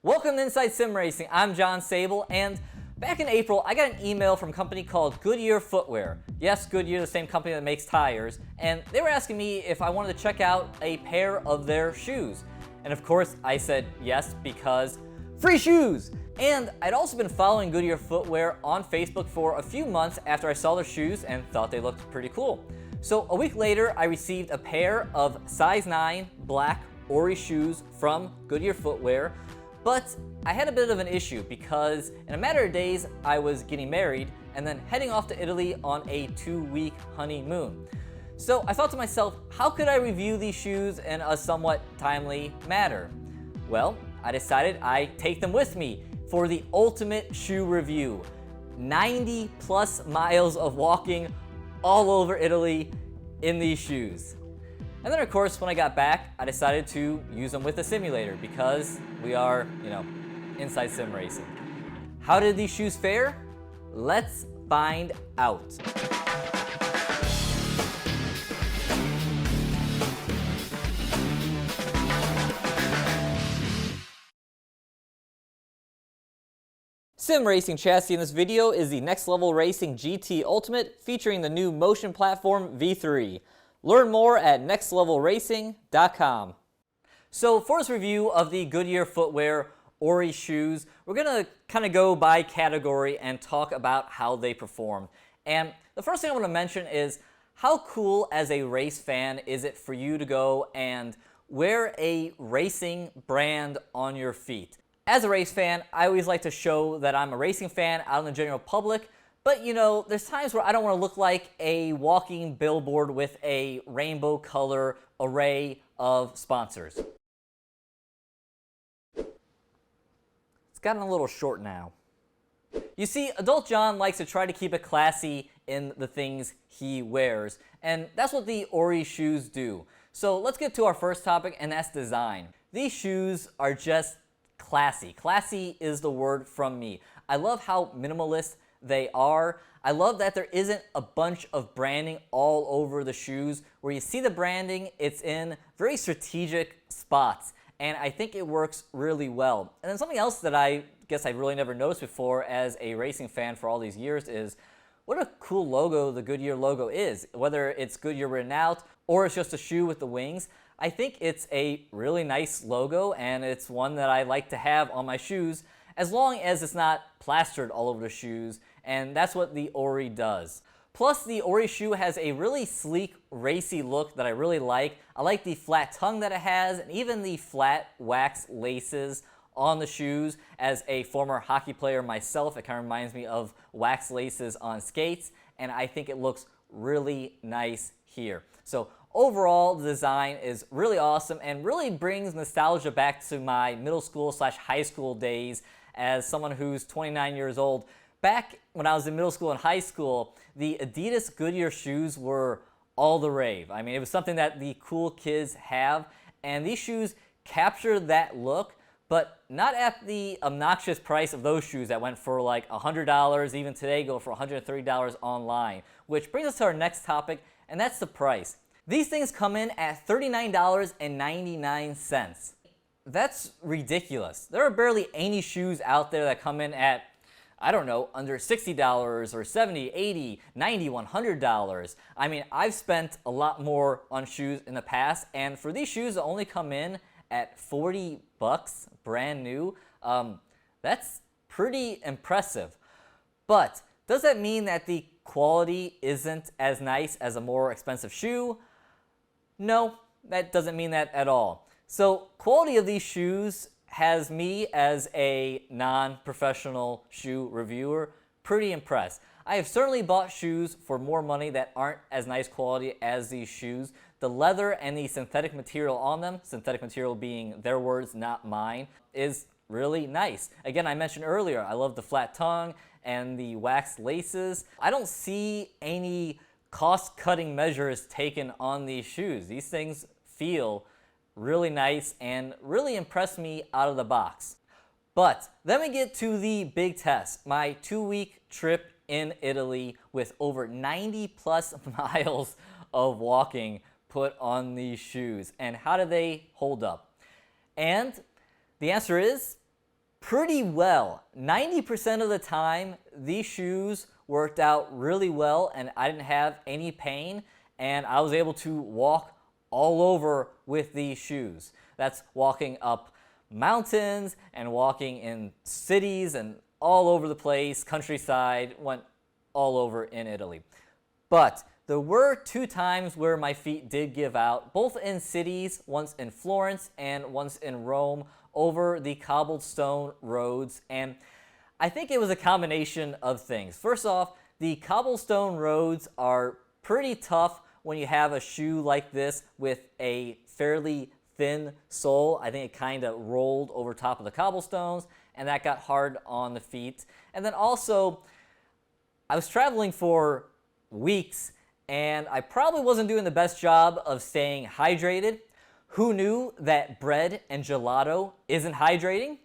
Welcome to Inside Sim Racing. I'm John Sable, and back in April, I got an email from a company called Goodyear Footwear. Yes, Goodyear, the same company that makes tires, and they were asking me if I wanted to check out a pair of their shoes. And of course, I said yes because free shoes! And I'd also been following Goodyear Footwear on Facebook for a few months after I saw their shoes and thought they looked pretty cool. So a week later, I received a pair of size 9 black Ori shoes from Goodyear Footwear. But I had a bit of an issue because in a matter of days, I was getting married and then heading off to Italy on a 2-week honeymoon. So I thought to myself, how could I review these shoes in a somewhat timely manner? Well, I decided I'd take them with me for the ultimate shoe review. 90 plus miles of walking all over Italy in these shoes. And then of course, when I got back, I decided to use them with a simulator because we are, inside sim racing. How did these shoes fare? Let's find out. Sim Racing chassis in this video is the Next Level Racing GT Ultimate featuring the new motion platform V3. Learn more at nextlevelracing.com. So for this review of the Goodyear Footwear Ori shoes, we're going to kind of go by category and talk about how they perform. And the first thing I want to mention is how cool as a race fan is it for you to go and wear a racing brand on your feet. As a race fan, I always like to show that I'm a racing fan out in the general public. But there's times where I don't want to look like a walking billboard with a rainbow color array of sponsors. It's gotten a little short now. You see, adult John likes to try to keep it classy in the things he wears, and that's what the Ori shoes do. So let's get to our first topic, and that's design. These shoes are just classy. Classy is the word from me. I love how minimalist they are. I love that there isn't a bunch of branding all over the shoes. Where you see the branding, it's in very strategic spots, and I think it works really well. And then something else that I guess I've really never noticed before as a racing fan for all these years is what a cool logo the Goodyear logo is. Whether it's Goodyear written out or it's just a shoe with the wings, I think it's a really nice logo, and it's one that I like to have on my shoes as long as it's not plastered all over the shoes. And that's what the Ori does. Plus, the Ori shoe has a really sleek, racy look that I really like. I like the flat tongue that it has, and even the flat wax laces on the shoes. As a former hockey player myself, it kind of reminds me of wax laces on skates, and I think it looks really nice here. So overall, the design is really awesome and really brings nostalgia back to my middle school / high school days as someone who's 29 years old. Back when I was in middle school and high school, the Adidas Goodyear shoes were all the rave. I mean, it was something that the cool kids have, and these shoes capture that look, but not at the obnoxious price of those shoes that went for like $100, even today go for $130 online. Which brings us to our next topic, and that's the price. These things come in at $39.99. That's ridiculous. There are barely any shoes out there that come in at, I don't know, under $60 or $70, $80, $90, $100. I mean, I've spent a lot more on shoes in the past, and for these shoes to only come in at 40 bucks, brand new, that's pretty impressive. But does that mean that the quality isn't as nice as a more expensive shoe? No, that doesn't mean that at all. So quality of these shoes has me, as a non-professional shoe reviewer, pretty impressed. I have certainly bought shoes for more money that aren't as nice quality as these shoes. The leather and the synthetic material on them, synthetic material being their words, not mine, is really nice. Again, I mentioned earlier, I love the flat tongue and the wax laces. I don't see any cost-cutting measures taken on these shoes. These things feel really nice and really impressed me out of the box. But then we get to the big test, my 2-week trip in Italy with over 90 plus miles of walking put on these shoes. And how do they hold up? And the answer is pretty well. 90% of the time, these shoes worked out really well and I didn't have any pain, and I was able to walk all over with these shoes. That's walking up mountains and walking in cities and all over the place, countryside, went all over in Italy. But there were 2 times where my feet did give out, both in cities, once in Florence and once in Rome, over the cobblestone roads, and I think it was a combination of things. First off, the cobblestone roads are pretty tough when you have a shoe like this with a fairly thin sole. I think it kind of rolled over top of the cobblestones, and that got hard on the feet. And then also, I was traveling for weeks, and I probably wasn't doing the best job of staying hydrated. Who knew that bread and gelato isn't hydrating?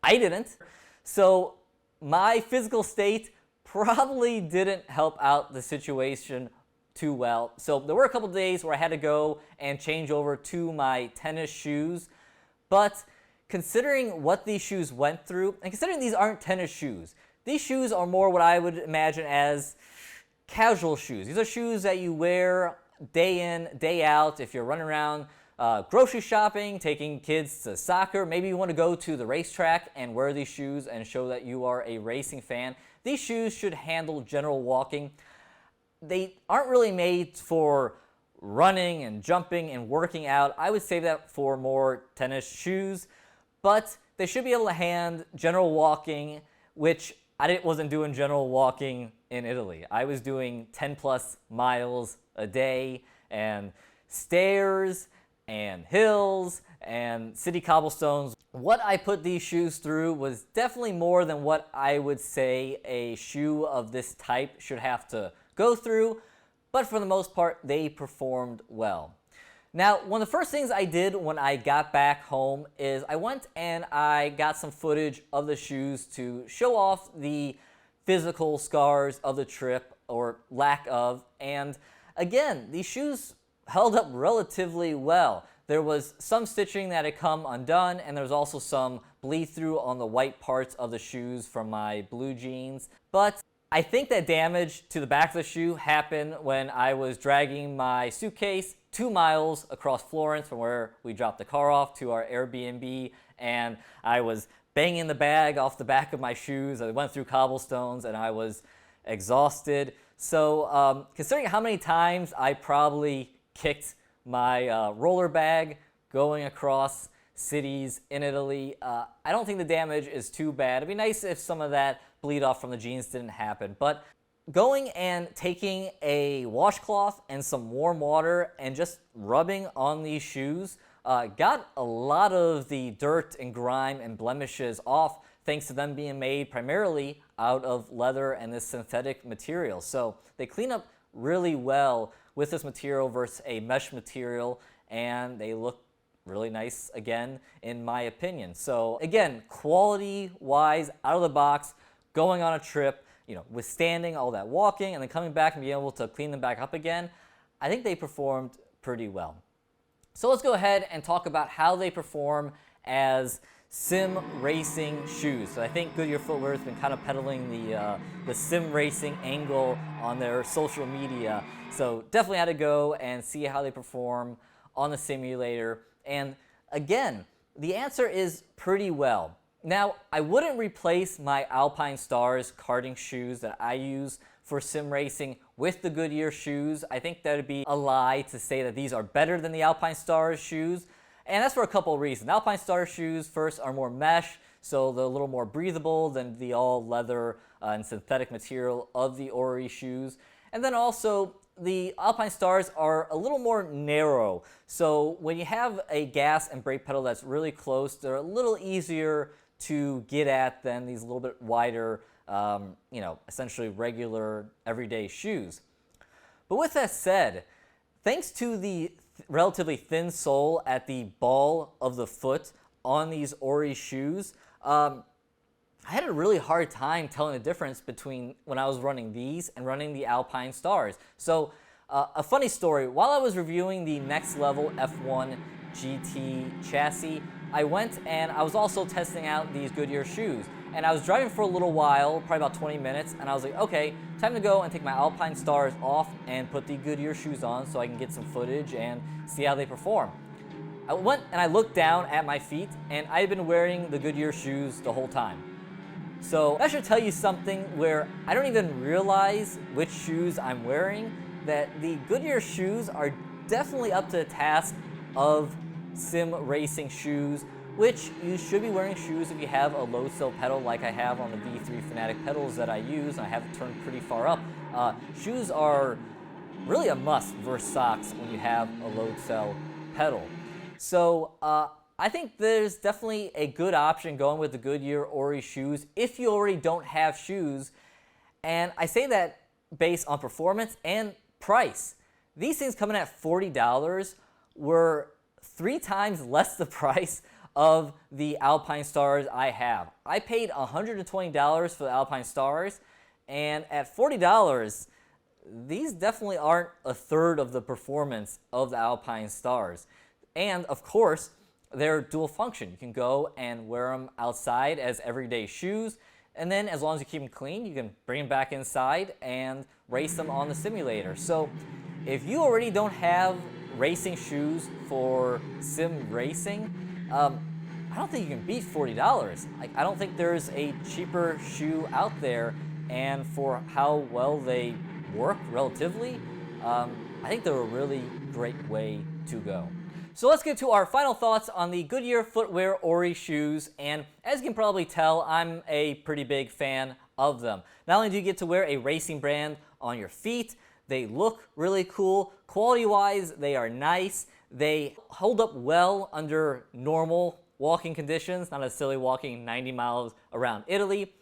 I didn't. So my physical state probably didn't help out the situation too well. So there were a couple days where I had to go and change over to my tennis shoes. But considering what these shoes went through, and considering these aren't tennis shoes, these shoes are more what I would imagine as casual shoes. These are shoes that you wear day in, day out. If you're running around grocery shopping, taking kids to soccer, maybe you want to go to the racetrack and wear these shoes and show that you are a racing fan. These shoes should handle general walking. They aren't really made for running and jumping and working out. I would save that for more tennis shoes, but they should be able to handle general walking, which I wasn't doing general walking in Italy. I was doing 10 plus miles a day and stairs and hills and city cobblestones. What I put these shoes through was definitely more than what I would say a shoe of this type should have to go through, but for the most part, they performed well. Now, one of the first things I did when I got back home is I went and I got some footage of the shoes to show off the physical scars of the trip, or lack of, and again, these shoes held up relatively well. There was some stitching that had come undone, and there was also some bleed through on the white parts of the shoes from my blue jeans. But I think that damage to the back of the shoe happened when I was dragging my suitcase 2 miles across Florence from where we dropped the car off to our Airbnb, and I was banging the bag off the back of my shoes. I went through cobblestones and I was exhausted. So considering how many times I probably kicked my roller bag going across cities in Italy, I don't think the damage is too bad. It'd be nice if some of that bleed off from the jeans didn't happen. But going and taking a washcloth and some warm water and just rubbing on these shoes got a lot of the dirt and grime and blemishes off, thanks to them being made primarily out of leather and this synthetic material. So they clean up really well with this material versus a mesh material, and they look really nice again, in my opinion. So again, quality-wise, out of the box, going on a trip, withstanding all that walking and then coming back and being able to clean them back up again, I think they performed pretty well. So let's go ahead and talk about how they perform as sim racing shoes. So I think Goodyear Footwear has been kind of peddling the sim racing angle on their social media. So definitely had to go and see how they perform on the simulator. And again, the answer is pretty well. Now, I wouldn't replace my Alpine Stars karting shoes that I use for sim racing with the Goodyear shoes. I think that would be a lie to say that these are better than the Alpine Stars shoes. And that's for a couple of reasons. Alpine Stars shoes, first, are more mesh, so they're a little more breathable than the all leather and synthetic material of the Ori shoes. And then also, the Alpine Stars are a little more narrow. So when you have a gas and brake pedal that's really close, they're a little easier to get at than these little bit wider, essentially regular everyday shoes. But with that said, thanks to the relatively thin sole at the ball of the foot on these Ori shoes, I had a really hard time telling the difference between when I was running these and running the Alpine Stars. So a funny story, while I was reviewing the Next Level F1 GT chassis, I went and I was also testing out these Goodyear shoes. And I was driving for a little while, probably about 20 minutes, and I was like, okay, time to go and take my Alpine Stars off and put the Goodyear shoes on so I can get some footage and see how they perform. I went and I looked down at my feet, and I had been wearing the Goodyear shoes the whole time. So that should tell you something where I don't even realize which shoes I'm wearing, that the Goodyear shoes are definitely up to the task of sim racing shoes, which you should be wearing shoes if you have a load cell pedal like I have on the V3 Fanatic pedals that I use, and I have it turned pretty far up. Shoes are really a must versus socks when you have a load cell pedal. So I think there's definitely a good option going with the Goodyear Ori shoes if you already don't have shoes. And I say that based on performance and price. These things coming at $40 were 3 times less the price of the Alpine Stars I have. I paid $120 for the Alpine Stars, and at $40, these definitely aren't a third of the performance of the Alpine Stars. And of course, they're dual function. You can go and wear them outside as everyday shoes, and then as long as you keep them clean, you can bring them back inside and race them on the simulator. So if you already don't have racing shoes for sim racing, I don't think you can beat $40. I don't think there's a cheaper shoe out there, and for how well they work relatively, I think they're a really great way to go. So let's get to our final thoughts on the Goodyear Footwear Ori shoes, and as you can probably tell, I'm a pretty big fan of them. Not only do you get to wear a racing brand on your feet, they look really cool. Quality-wise, they are nice. They hold up well under normal walking conditions, not necessarily walking 90 miles around Italy.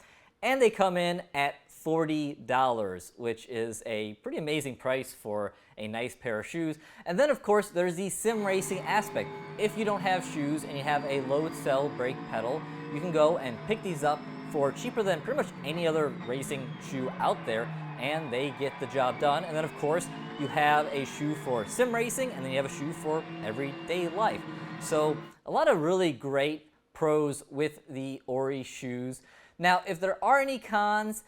And they come in at $40, which is a pretty amazing price for a nice pair of shoes. And then of course there's the sim racing aspect. If you don't have shoes and you have a load cell brake pedal, you can go and pick these up for cheaper than pretty much any other racing shoe out there, and they get the job done. And then of course you have a shoe for sim racing, and then you have a shoe for everyday life. So a lot of really great pros with the Ori shoes. Now, if there are any cons,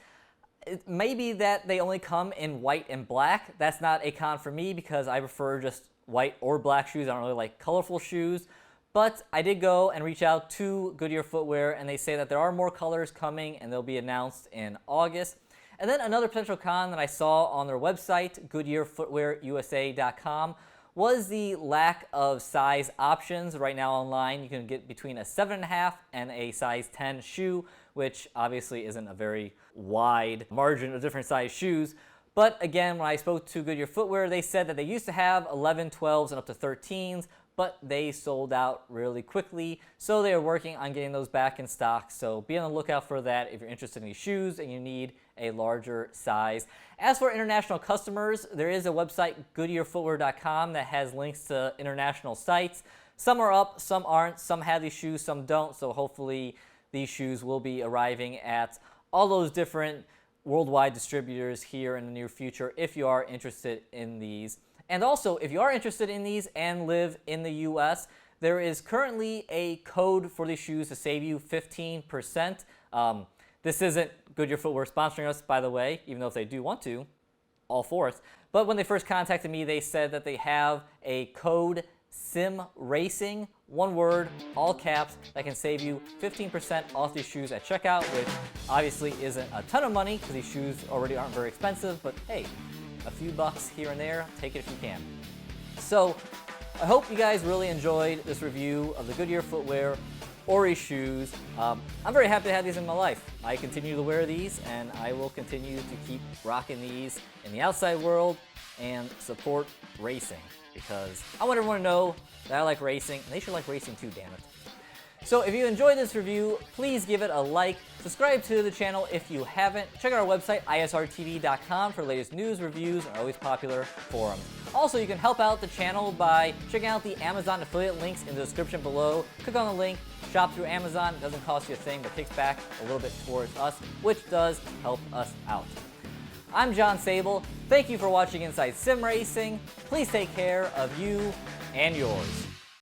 it may be that they only come in white and black. That's not a con for me because I prefer just white or black shoes. I don't really like colorful shoes. But I did go and reach out to Goodyear Footwear, and they say that there are more colors coming and they'll be announced in August. And then another potential con that I saw on their website, GoodyearFootwearUSA.com, was the lack of size options. Right now online, you can get between a 7.5 and a size 10 shoe, which obviously isn't a very wide margin of different size shoes. But again, when I spoke to Goodyear Footwear, they said that they used to have 11, 12s, and up to 13s, but they sold out really quickly. So they are working on getting those back in stock. So be on the lookout for that if you're interested in these shoes and you need a larger size. As for international customers, there is a website, GoodyearFootwear.com, that has links to international sites. Some are up, some aren't. Some have these shoes, some don't. So hopefully these shoes will be arriving at all those different worldwide distributors here in the near future if you are interested in these. And also, if you are interested in these and live in the US, there is currently a code for these shoes to save you 15%. This isn't Goodyear Footwear sponsoring us, by the way, even though if they do want to, all for it. But when they first contacted me, they said that they have a code Sim Racing, one word, all caps, that can save you 15% off these shoes at checkout, which obviously isn't a ton of money because these shoes already aren't very expensive, but hey, a few bucks here and there, take it if you can. So I hope you guys really enjoyed this review of the Goodyear Footwear Ori shoes. I'm very happy to have these in my life. I continue to wear these, and I will continue to keep rocking these in the outside world and support racing, because I want everyone to know that I like racing, and they should like racing too, damn it. So if you enjoyed this review, please give it a like, subscribe to the channel if you haven't, check out our website, isrtv.com, for the latest news, reviews, and always popular forums. Also, you can help out the channel by checking out the Amazon affiliate links in the description below. Click on the link, shop through Amazon. It doesn't cost you a thing, but kicks back a little bit towards us, which does help us out. I'm John Sable. Thank you for watching Inside Sim Racing. Please take care of you and yours.